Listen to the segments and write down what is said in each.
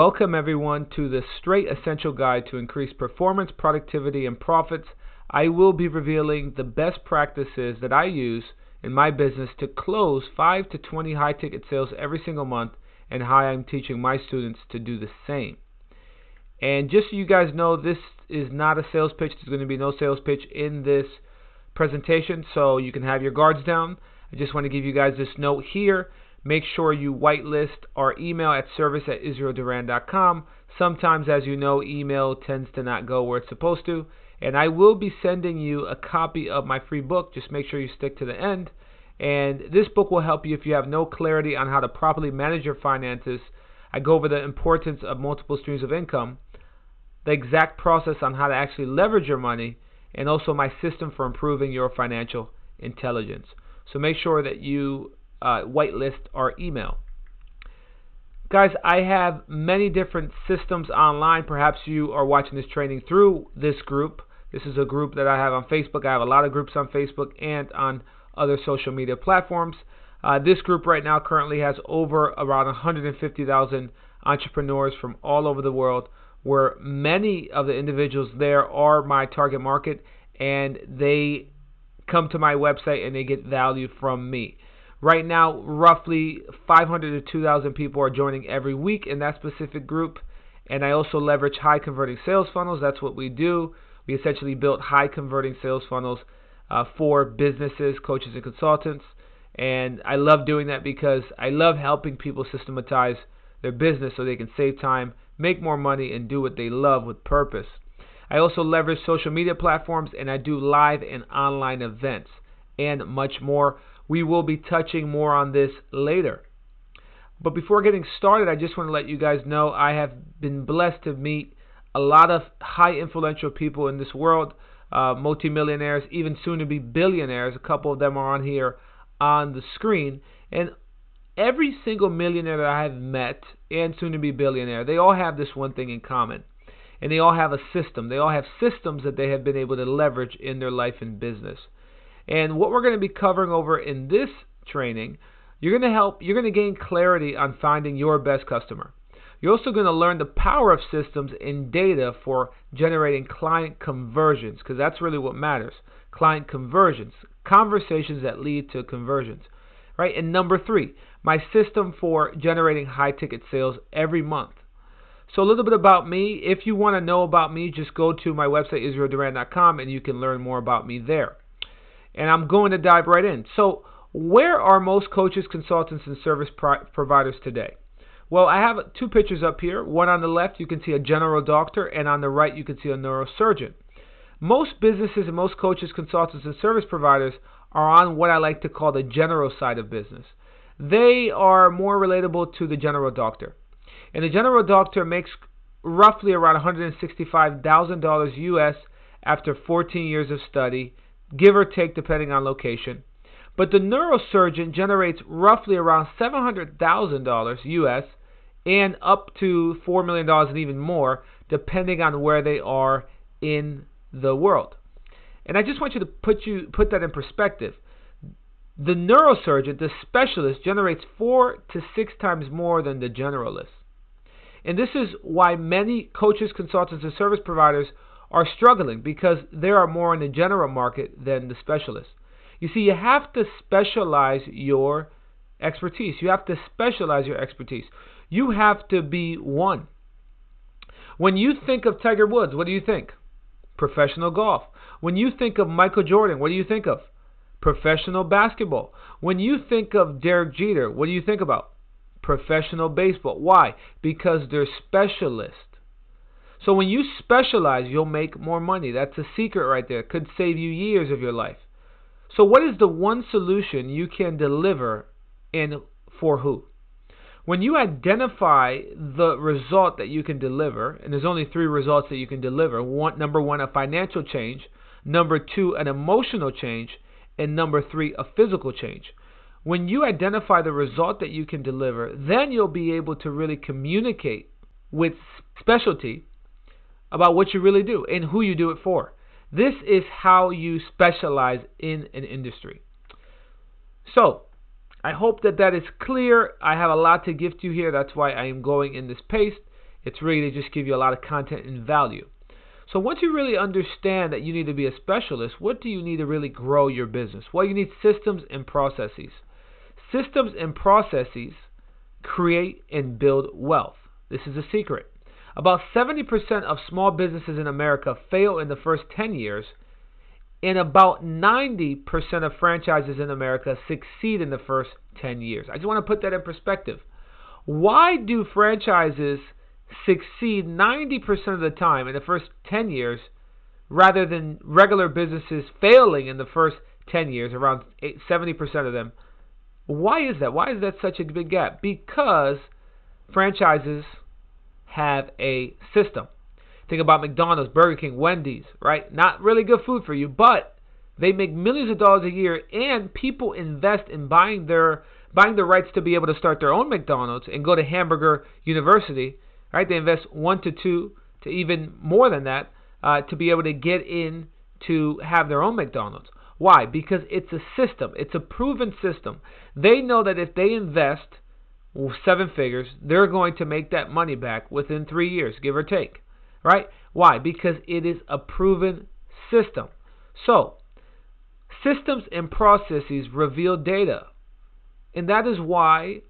Welcome everyone to the Straight Essential Guide to increase performance, productivity, and profits. I will be revealing the best practices that I use in my business to close 5 to 20 high-ticket sales every single month, and how I'm teaching my students to do the same. And just so you guys know, this is not a sales pitch. There's going to be no sales pitch in this presentation, so you can have your guards down. I just want to give you guys this note here. Make sure you whitelist our email at service@israelduran.com. Sometimes, as you know, email tends to not go where it's supposed to. And I will be sending you a copy of my free book. Just make sure you stick to the end. And this book will help you if you have no clarity on how to properly manage your finances. I go over the importance of multiple streams of income, the exact process on how to actually leverage your money, and also my system for improving your financial intelligence. So make sure that you whitelist our email. Guys, I have many different systems online. Perhaps you are watching this training through this group. This is a group that I have on Facebook. I have a lot of groups on Facebook and on other social media platforms. This group right now currently has over around 150,000 entrepreneurs from all over the world, where many of the individuals there are my target market, and they come to my website and they get value from me. Right now, roughly 500 to 2,000 people are joining every week in that specific group. And I also leverage high-converting sales funnels. That's what we do. We essentially built high-converting sales funnels for businesses, coaches, and consultants. And I love doing that because I love helping people systematize their business so they can save time, make more money, and do what they love with purpose. I also leverage social media platforms, and I do live and online events and much more. We will be touching more on this later. But before getting started, I just want to let you guys know I have been blessed to meet a lot of high influential people in this world, multimillionaires, even soon to be billionaires. A couple of them are on here on the screen. And every single millionaire that I have met and soon to be billionaire, they all have this one thing in common. And they all have a system. They all have systems that they have been able to leverage in their life and business. And what we're going to be covering over in this training, you're going to gain clarity on finding your best customer. You're also going to learn the power of systems and data for generating client conversions, because that's really what matters. Client conversions, conversations that lead to conversions, right? And number 3, my system for generating high-ticket sales every month. So a little bit about me. If you want to know about me, just go to my website, israelduran.com, and you can learn more about me there. And I'm going to dive right in. So where are most coaches, consultants, and service providers today? Well, I have 2 pictures up here. One on the left, you can see a general doctor, and on the right, you can see a neurosurgeon. Most businesses and most coaches, consultants, and service providers are on what I like to call the general side of business. They are more relatable to the general doctor. And the general doctor makes roughly around $165,000 US after 14 years of study, give or take depending on location. But the neurosurgeon generates roughly around $700,000 US and up to $4 million and even more, depending on where they are in the world. And I just want you to put that in perspective. The neurosurgeon, the specialist, generates 4 to 6 times more than the generalist. And this is why many coaches, consultants, and service providers are struggling, because there are more in the general market than the specialists. You see, you have to specialize your expertise. You have to specialize your expertise. You have to be one. When you think of Tiger Woods, what do you think? Professional golf. When you think of Michael Jordan, what do you think of? Professional basketball. When you think of Derek Jeter, what do you think about? Professional baseball. Why? Because they're specialists. So when you specialize, you'll make more money. That's a secret right there. It could save you years of your life. So what is the one solution you can deliver, and for who? When you identify the result that you can deliver, and there's only 3 results that you can deliver. Number 1, a financial change. Number 2, an emotional change. And number 3, a physical change. When you identify the result that you can deliver, then you'll be able to really communicate with specialty about what you really do and who you do it for. This is how you specialize in an industry. So, I hope that is clear. I have a lot to give to you here. That's why I am going in this pace. It's really to just give you a lot of content and value. So once you really understand that you need to be a specialist, what do you need to really grow your business? Well, you need systems and processes. Systems and processes create and build wealth. This is a secret. About 70% of small businesses in America fail in the first 10 years, and about 90% of franchises in America succeed in the first 10 years. I just want to put that in perspective. Why do franchises succeed 90% of the time in the first 10 years rather than regular businesses failing in the first 10 years, around 70% of them? Why is that? Why is that such a big gap? Because franchises have a system. Think about McDonald's, Burger King, Wendy's, right? Not really good food for you, but they make millions of dollars a year, and people invest in buying the rights to be able to start their own McDonald's and go to Hamburger University, right? They invest 1 to 2 to even more than that to be able to get in to have their own McDonald's. Why? Because it's a system. It's a proven system. They know that if they invest 7 figures, they're going to make that money back within 3 years, give or take. Right? Why? Because it is a proven system. So, systems and processes reveal data. And that is why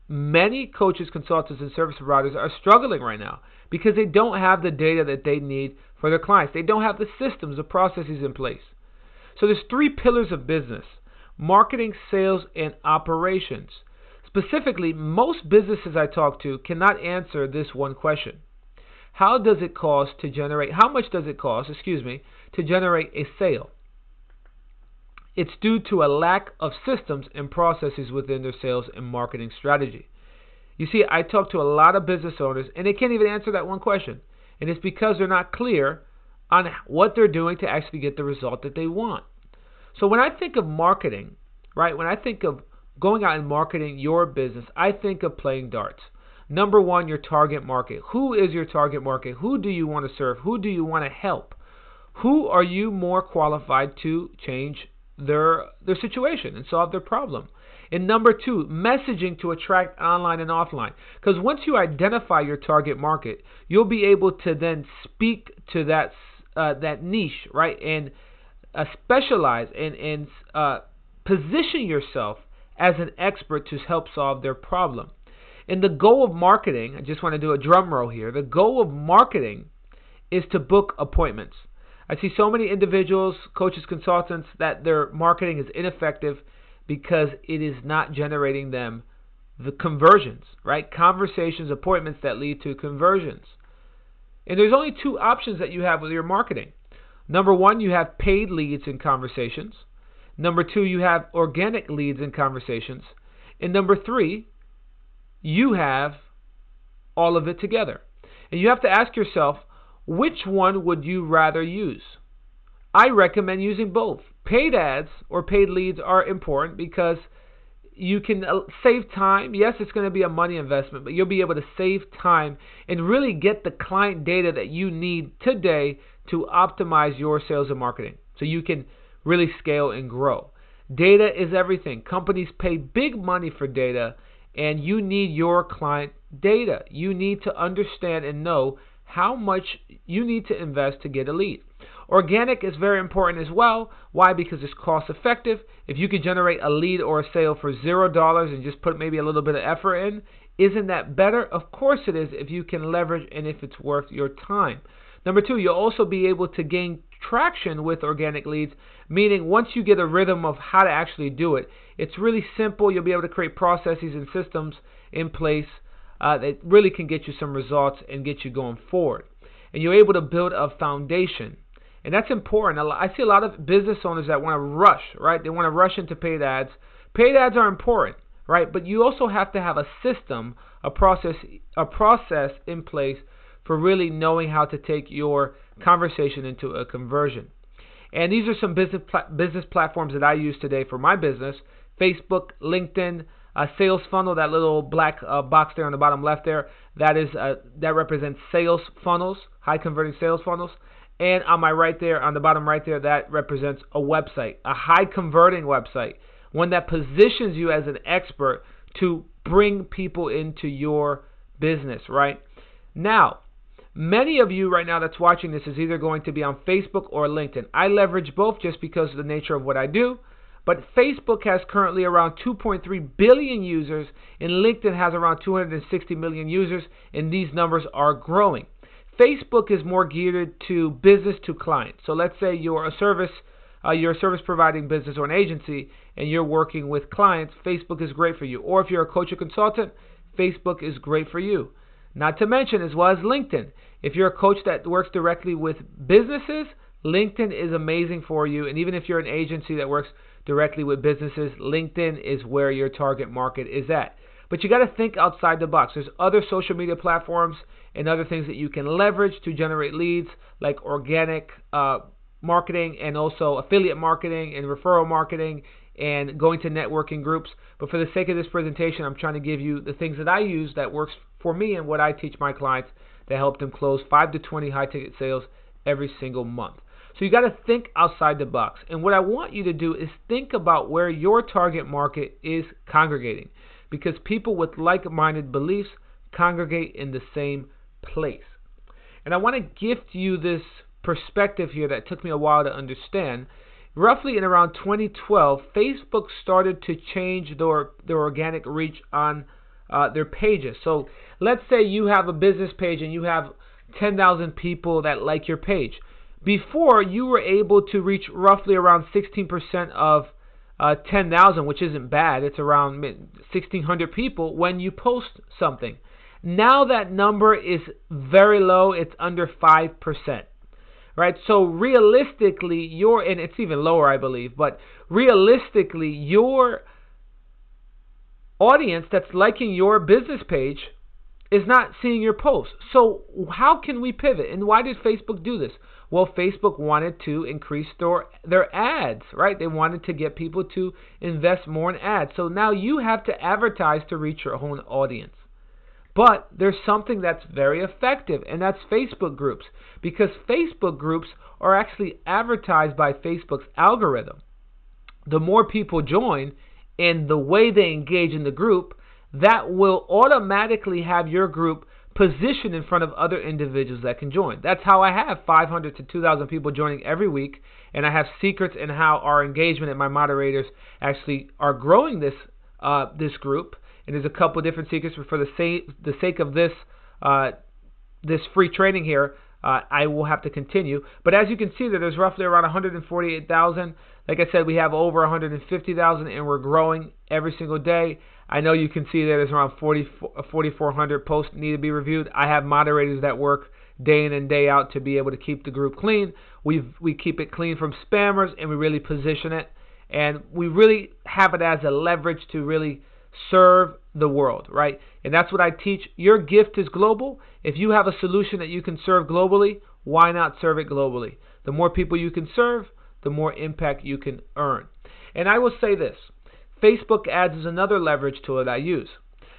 many coaches, consultants, and service providers are struggling right now, because they don't have the data that they need for their clients. They don't have the systems, the processes in place. So there's 3 pillars of business: marketing, sales, and operations. Specifically, most businesses I talk to cannot answer this one question. How much does it cost to generate a sale? It's due to a lack of systems and processes within their sales and marketing strategy. You see, I talk to a lot of business owners, and they can't even answer that one question. And it's because they're not clear on what they're doing to actually get the result that they want. So when I think of marketing, right, when I think of going out and marketing your business, I think of playing darts. Number 1, your target market. Who is your target market? Who do you want to serve? Who do you want to help? Who are you more qualified to change their situation and solve their problem? And number 2, messaging to attract online and offline. Because once you identify your target market, you'll be able to then speak to that niche, right, and specialize and position yourself as an expert to help solve their problem. And the goal of marketing, I just want to do a drum roll here, the goal of marketing is to book appointments. I see so many individuals, coaches, consultants, that their marketing is ineffective because it is not generating them the conversions, right? Conversations, appointments that lead to conversions. And there's only 2 options that you have with your marketing. Number 1, you have paid leads and conversations. Number 2, you have organic leads and conversations. And number 3, you have all of it together. And you have to ask yourself, which one would you rather use? I recommend using both. Paid ads or paid leads are important because you can save time. Yes, it's going to be a money investment, but you'll be able to save time and really get the client data that you need today to optimize your sales and marketing so you can really scale and grow. Data is everything. Companies pay big money for data, and you need your client data. You need to understand and know how much you need to invest to get a lead. Organic is very important as well. Why? Because it's cost effective. If you could generate a lead or a sale for $0 and just put maybe a little bit of effort in, isn't that better? Of course it is, if you can leverage and if it's worth your time. Number 2, you'll also be able to gain traction with organic leads, meaning once you get a rhythm of how to actually do it, it's really simple. You'll be able to create processes and systems in place that really can get you some results and get you going forward. And you're able to build a foundation. And that's important. I see a lot of business owners that want to rush, right? They want to rush into paid ads. Paid ads are important, right? But you also have to have a system, a process in place for really knowing how to take your conversation into a conversion. And these are some business platforms that I use today for my business: Facebook, LinkedIn, Sales Funnel, that little black box there on the bottom left there, that represents sales funnels, high converting sales funnels. And on my right there, on the bottom right there, that represents a website, a high converting website, one that positions you as an expert to bring people into your business, right? Now, many of you right now that's watching this is either going to be on Facebook or LinkedIn. I leverage both just because of the nature of what I do. But Facebook has currently around 2.3 billion users, and LinkedIn has around 260 million users, and these numbers are growing. Facebook is more geared to business to client. So let's say you're a service providing business or an agency, and you're working with clients. Facebook is great for you. Or if you're a coach or consultant, Facebook is great for you. Not to mention, as well as LinkedIn. If you're a coach that works directly with businesses, LinkedIn is amazing for you. And even if you're an agency that works directly with businesses, LinkedIn is where your target market is at. But you got to think outside the box. There's other social media platforms and other things that you can leverage to generate leads, like organic marketing and also affiliate marketing and referral marketing and going to networking groups. But for the sake of this presentation, I'm trying to give you the things that I use that works for me and what I teach my clients to help them close 5 to 20 high-ticket sales every single month. So you got to think outside the box. And what I want you to do is think about where your target market is congregating, because people with like-minded beliefs congregate in the same place. And I want to gift you this perspective here that took me a while to understand. Roughly in around 2012, Facebook started to change their organic reach on their pages. So let's say you have a business page and you have 10,000 people that like your page. Before, you were able to reach roughly around 16% of 10,000, which isn't bad. It's around 1,600 people when you post something. Now that number is very low. It's under 5%. Right? So realistically, and it's even lower, I believe, but realistically, your audience that's liking your business page is not seeing your posts. So how can we pivot? And why did Facebook do this? Well, Facebook wanted to increase their ads, right? They wanted to get people to invest more in ads. So now you have to advertise to reach your own audience. But there's something that's very effective, and that's Facebook groups, because Facebook groups are actually advertised by Facebook's algorithm. The more people join and the way they engage in the group, that will automatically have your group positioned in front of other individuals that can join. That's how I have 500 to 2,000 people joining every week, and I have secrets in how our engagement and my moderators actually are growing this group. And there's a couple different secrets, but for the sake of this free training here, I will have to continue. But as you can see, there's roughly around 148,000. Like I said, we have over 150,000, and we're growing every single day. I know you can see that there's around 4,400 posts need to be reviewed. I have moderators that work day in and day out to be able to keep the group clean. We keep it clean from spammers, and we really position it. And we really have it as a leverage to really serve the world, right? And that's what I teach. Your gift is global. If you have a solution that you can serve globally, why not serve it globally? The more people you can serve, the more impact you can earn. And I will say this, Facebook ads is another leverage tool that I use,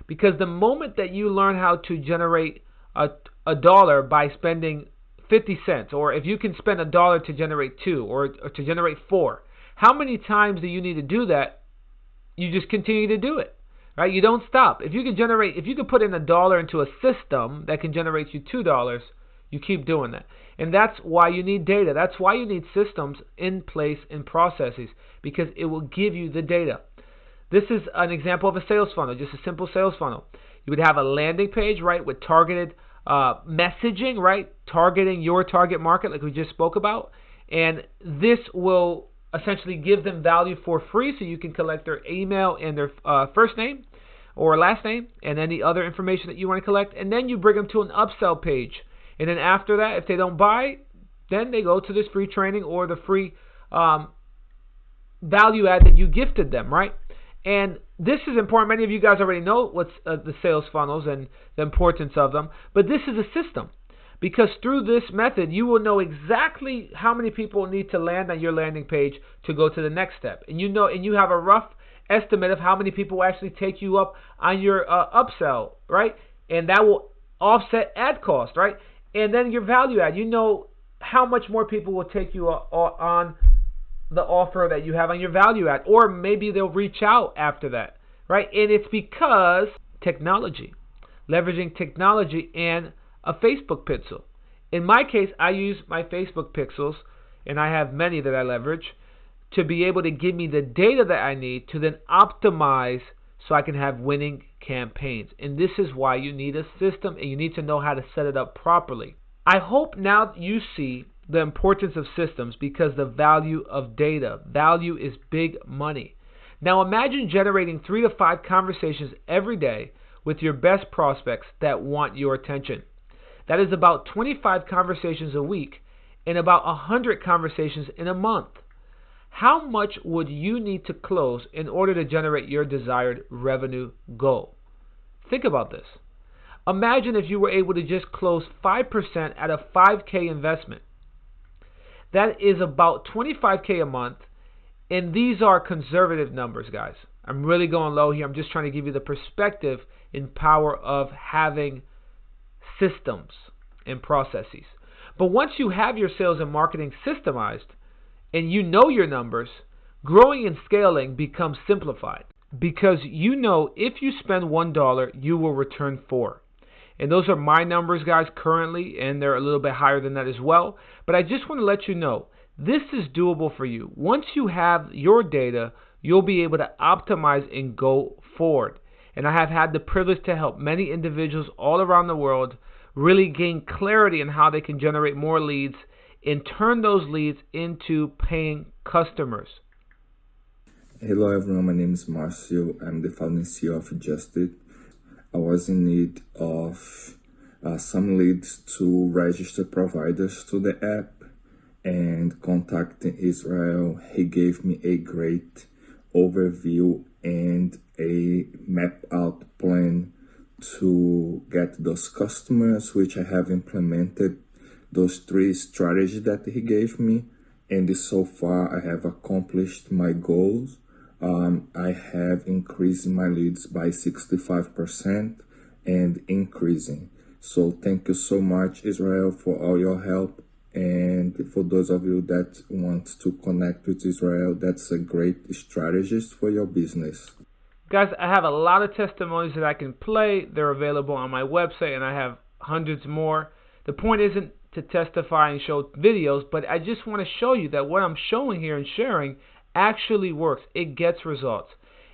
because the moment that you learn how to generate a dollar by spending 50 cents, or if you can spend $1 to generate 2 or to generate 4, how many times do you need to do that? You just continue to do it. Right? You don't stop. If you can put in $1 into a system that can generate you $2, you keep doing that. And that's why you need data. That's why you need systems in place and processes, because it will give you the data. This is an example of a sales funnel, just a simple sales funnel. You would have a landing page, right, with targeted messaging, right, targeting your target market like we just spoke about. And this will essentially give them value for free, so you can collect their email and their first name or last name and any other information that you want to collect. And then you bring them to an upsell page. And then after that, if they don't buy, then they go to this free training or the free value add that you gifted them, right? And this is important. Many of you guys already know what's the sales funnels and the importance of them. But this is a system. Because through this method, you will know exactly how many people need to land on your landing page to go to the next step. And you have a rough estimate of how many people will actually take you up on your upsell, right? And that will offset ad cost, right? And then your value add, you know how much more people will take you on the offer that you have on your value add. Or maybe they'll reach out after that, right? And it's because technology, leveraging technology and a Facebook pixel. In my case, I use my Facebook pixels, and I have many that I leverage, to be able to give me the data that I need to then optimize so I can have winning campaigns. And this is why you need a system, and you need to know how to set it up properly. I hope now that you see the importance of systems, because the value of data. Value is big money. Now imagine generating 3 to 5 conversations every day with your best prospects that want your attention. That is about 25 conversations a week and about 100 conversations in a month. How much would you need to close in order to generate your desired revenue goal? Think about this. Imagine if you were able to just close 5% at a $5K investment. That is about $25K a month, and these are conservative numbers, guys. I'm really going low here. I'm just trying to give you the perspective and power of having systems and processes. But once you have your sales and marketing systemized and you know your numbers, growing and scaling becomes simplified, because you know if you spend $1, you will return 4. And those are my numbers, guys, currently, and they're a little bit higher than that as well. But I just want to let you know, this is doable for you. Once you have your data, you'll be able to optimize and go forward. And I have had the privilege to help many individuals all around the world really gain clarity on how they can generate more leads and turn those leads into paying customers. Hello everyone, my name is Marcio. I'm the founder and CEO of Justit. I was in need of some leads to register providers to the app, and contacting Israel, he gave me a great overview and a map out plan to get those customers, which I have implemented those 3 strategies that he gave me, and so far I have accomplished my goals. I have increased my leads by 65% and increasing. So thank you so much, Israel, for all your help. And for those of you that want to connect with Israel, that's a great strategist for your business. Guys, I have a lot of testimonies that I can play. They're available on my website, and I have hundreds more. The point isn't to testify and show videos, but I just want to show you that what I'm showing here and sharing actually works. It gets results.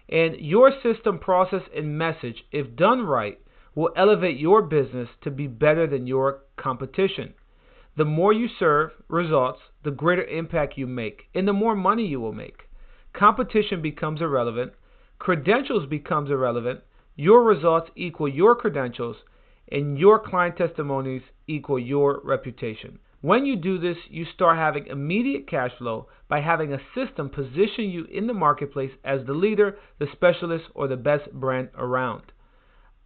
And your system, process, and message, if done right, will elevate your business to be better than your competition. The more you serve results, the greater impact you make, and the more money you will make. Competition becomes irrelevant. Credentials becomes irrelevant. Your results equal your credentials, and your client testimonies equal your reputation. When you do this, you start having immediate cash flow by having a system position you in the marketplace as the leader, the specialist, or the best brand around.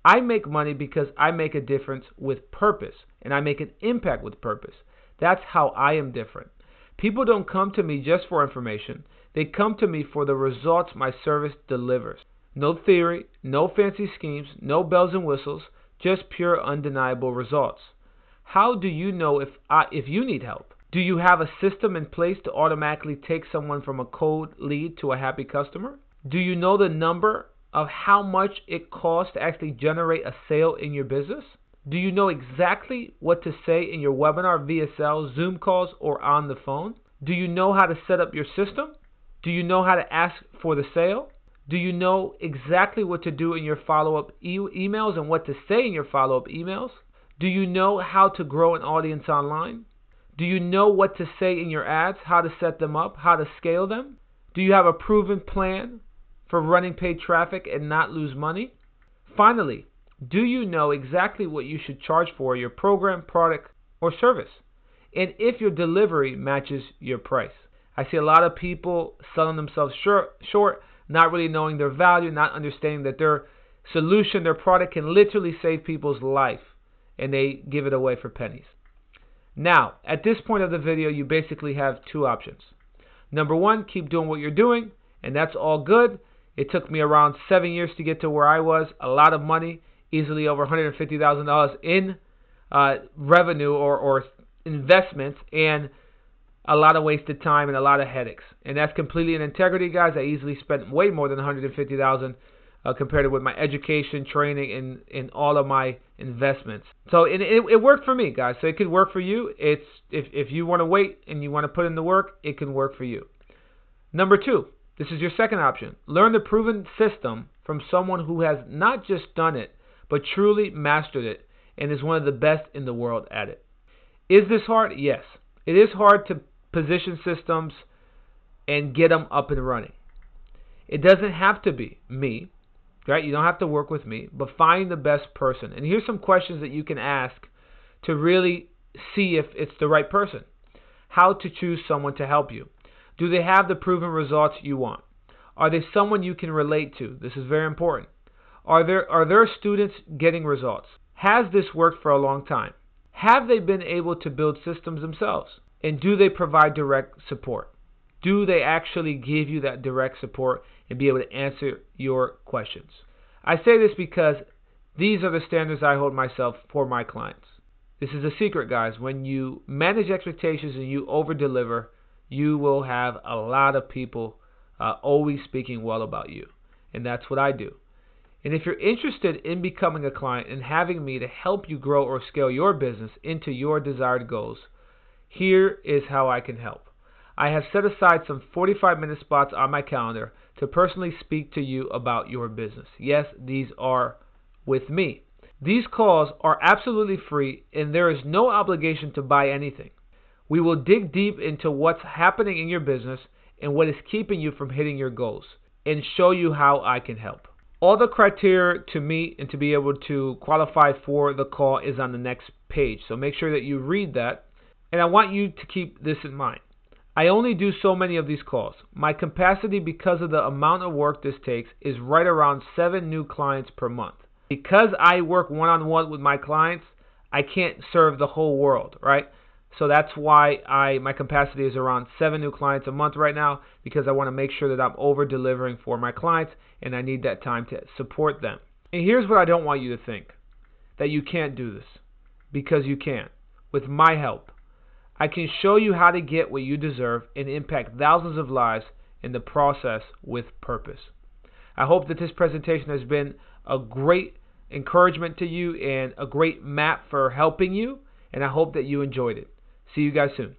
I make money because I make a difference with purpose, and I make an impact with purpose. That's how I am different. People don't come to me just for information. They come to me for the results my service delivers. No theory, no fancy schemes, no bells and whistles, just pure undeniable results. How do you know if you need help? Do you have a system in place to automatically take someone from a cold lead to a happy customer? Do you know the number of how much it costs to actually generate a sale in your business? Do you know exactly what to say in your webinar, VSL, Zoom calls, or on the phone? Do you know how to set up your system? Do you know how to ask for the sale? Do you know exactly what to do in your follow-up emails and what to say in your follow-up emails? Do you know how to grow an audience online? Do you know what to say in your ads, how to set them up, how to scale them? Do you have a proven plan for running paid traffic and not lose money? Finally, do you know exactly what you should charge for your program, product, or service? And if your delivery matches your price. I see a lot of people selling themselves short, not really knowing their value, not understanding that their solution, their product can literally save people's life, and they give it away for pennies. Now, at this point of the video, you basically have 2 options. Number 1, keep doing what you're doing, and that's all good. It took me around 7 years to get to where I was, a lot of money, easily over $150,000 in revenue or investments, and a lot of wasted time and a lot of headaches. And that's completely in integrity, guys. I easily spent way more than $150,000 compared to with my education, training, and all of my investments. So it worked for me, guys. So it could work for you. If you want to wait and you want to put in the work, it can work for you. Number 2, this is your second option. Learn the proven system from someone who has not just done it, but truly mastered it and is one of the best in the world at it. Is this hard? Yes. It is hard to position systems and get them up and running. It doesn't have to be me, right? You don't have to work with me, but find the best person. And here's some questions that you can ask to really see if it's the right person. How to choose someone to help you. Do they have the proven results you want? Are they someone you can relate to? This is very important. Are their students getting results? Has this worked for a long time? Have they been able to build systems themselves? And do they provide direct support? Do they actually give you that direct support and be able to answer your questions? I say this because these are the standards I hold myself for my clients. This is a secret, guys. When you manage expectations and you over-deliver, you will have a lot of people always speaking well about you. And that's what I do. And if you're interested in becoming a client and having me to help you grow or scale your business into your desired goals, here is how I can help. I have set aside some 45-minute spots on my calendar to personally speak to you about your business. Yes, these are with me. These calls are absolutely free and there is no obligation to buy anything. We will dig deep into what's happening in your business and what is keeping you from hitting your goals and show you how I can help. All the criteria to meet and to be able to qualify for the call is on the next page. So make sure that you read that. And I want you to keep this in mind. I only do so many of these calls. My capacity, because of the amount of work this takes, is right around 7 new clients per month. Because I work one-on-one with my clients, I can't serve the whole world, right? So that's why my capacity is around 7 new clients a month right now, because I want to make sure that I'm over-delivering for my clients, and I need that time to support them. And here's what I don't want you to think, that you can't do this, because you can. With my help, I can show you how to get what you deserve and impact thousands of lives in the process with purpose. I hope that this presentation has been a great encouragement to you and a great map for helping you, and I hope that you enjoyed it. See you guys soon.